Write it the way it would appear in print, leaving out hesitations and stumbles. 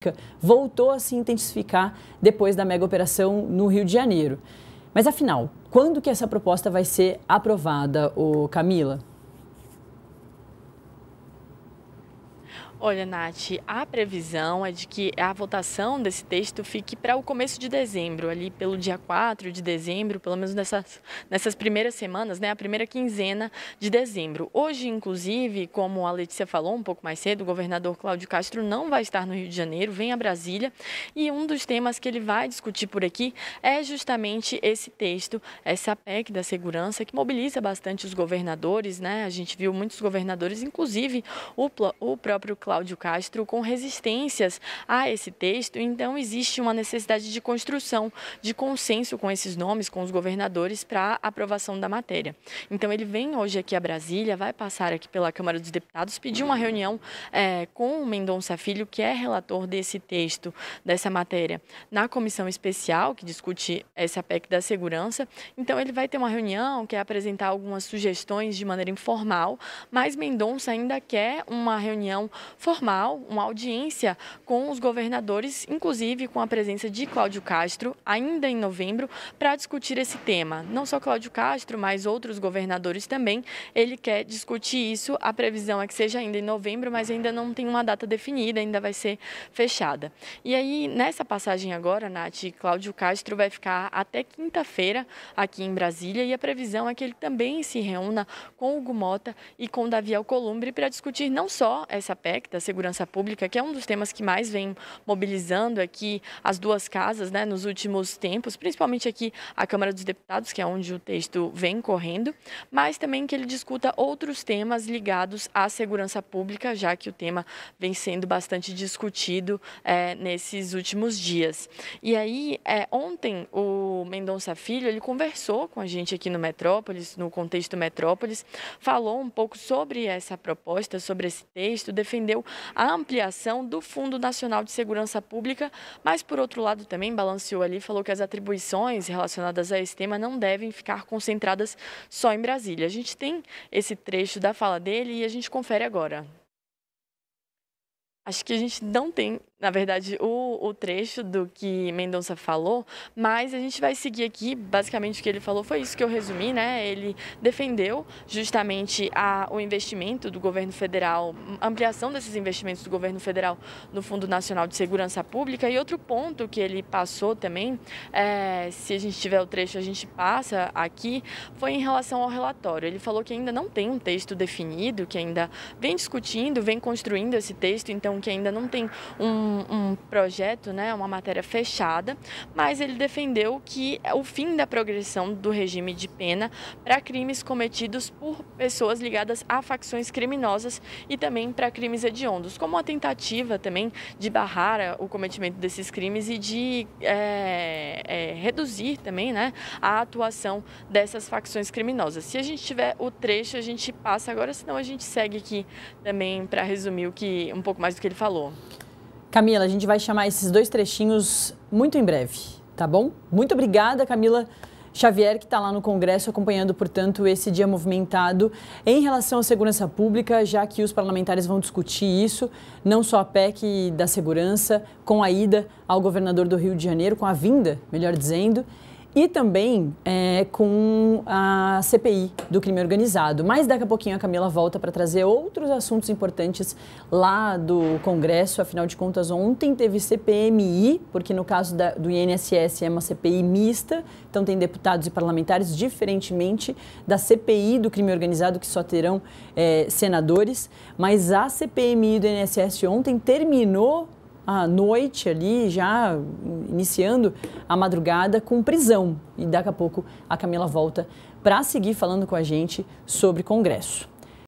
Pública voltou a se intensificar depois da mega operação no Rio de Janeiro. Mas afinal, quando que essa proposta vai ser aprovada, Camila? Olha, Nath, a previsão é de que a votação desse texto fique para o começo de dezembro, ali pelo dia 4 de dezembro, pelo menos nessas primeiras semanas, né, a primeira quinzena de dezembro. Hoje, inclusive, como a Letícia falou um pouco mais cedo, o governador Cláudio Castro não vai estar no Rio de Janeiro, vem a Brasília, e um dos temas que ele vai discutir por aqui é justamente esse texto, essa PEC da segurança, que mobiliza bastante os governadores, né? A gente viu muitos governadores, inclusive o próprio Cláudio Castro, com resistências a esse texto. Então existe uma necessidade de construção de consenso com esses nomes, com os governadores, para a aprovação da matéria. Então ele vem hoje aqui a Brasília, vai passar aqui pela Câmara dos Deputados, pedir uma reunião com o Mendonça Filho, que é relator desse texto, dessa matéria, na comissão especial que discute essa PEC da segurança. Então ele vai ter uma reunião, quer apresentar algumas sugestões de maneira informal, mas Mendonça ainda quer uma reunião formal, uma audiência com os governadores, inclusive com a presença de Cláudio Castro, ainda em novembro, para discutir esse tema. Não só Cláudio Castro, mas outros governadores também. Ele quer discutir isso. A previsão é que seja ainda em novembro, mas ainda não tem uma data definida, ainda vai ser fechada. E aí, nessa passagem agora, Nath, Cláudio Castro vai ficar até quinta-feira aqui em Brasília, e a previsão é que ele também se reúna com Hugo Mota e com Davi Alcolumbre para discutir não só essa PEC da segurança pública, que é um dos temas que mais vem mobilizando aqui as duas casas, né, nos últimos tempos, principalmente aqui a Câmara dos Deputados, que é onde o texto vem correndo, mas também que ele discuta outros temas ligados à segurança pública, já que o tema vem sendo bastante discutido nesses últimos dias. E aí, ontem, o Mendonça Filho, ele conversou com a gente aqui no Metrópolis, no Contexto Metrópolis, falou um pouco sobre essa proposta, sobre esse texto, defendeu a ampliação do Fundo Nacional de Segurança Pública, mas, por outro lado, também balanceou ali, falou que as atribuições relacionadas a esse tema não devem ficar concentradas só em Brasília. A gente tem esse trecho da fala dele e a gente confere agora. Acho que a gente não tem, na verdade, o trecho do que Mendonça falou, mas a gente vai seguir aqui. Basicamente, o que ele falou foi isso que eu resumi, né? Ele defendeu justamente o investimento do governo federal, ampliação desses investimentos do governo federal no Fundo Nacional de Segurança Pública. E outro ponto que ele passou também, se a gente tiver o trecho, a gente passa aqui, foi em relação ao relatório. Ele falou que ainda não tem um texto definido, que ainda vem discutindo, vem construindo esse texto, então que ainda não tem um projeto, né, uma matéria fechada, mas ele defendeu que o fim da progressão do regime de pena para crimes cometidos por pessoas ligadas a facções criminosas e também para crimes hediondos, como uma tentativa também de barrar o cometimento desses crimes e de reduzir também, né, a atuação dessas facções criminosas. Se a gente tiver o trecho, a gente passa agora, senão a gente segue aqui também para resumir um pouco mais do que ele falou. Camila, a gente vai chamar esses dois trechinhos muito em breve, tá bom? Muito obrigada, Camila Xavier, que está lá no Congresso acompanhando, portanto, esse dia movimentado em relação à segurança pública, já que os parlamentares vão discutir isso, não só a PEC da segurança, com a ida ao governador do Rio de Janeiro, com a vinda, melhor dizendo, e também com a CPI do crime organizado. Mas daqui a pouquinho a Camila volta para trazer outros assuntos importantes lá do Congresso. Afinal de contas, ontem teve CPMI, porque no caso do INSS é uma CPI mista, então tem deputados e parlamentares, diferentemente da CPI do crime organizado, que só terão senadores. Mas a CPMI do INSS ontem terminou à noite ali, já iniciando a madrugada com prisão. E daqui a pouco a Camila volta para seguir falando com a gente sobre Congresso.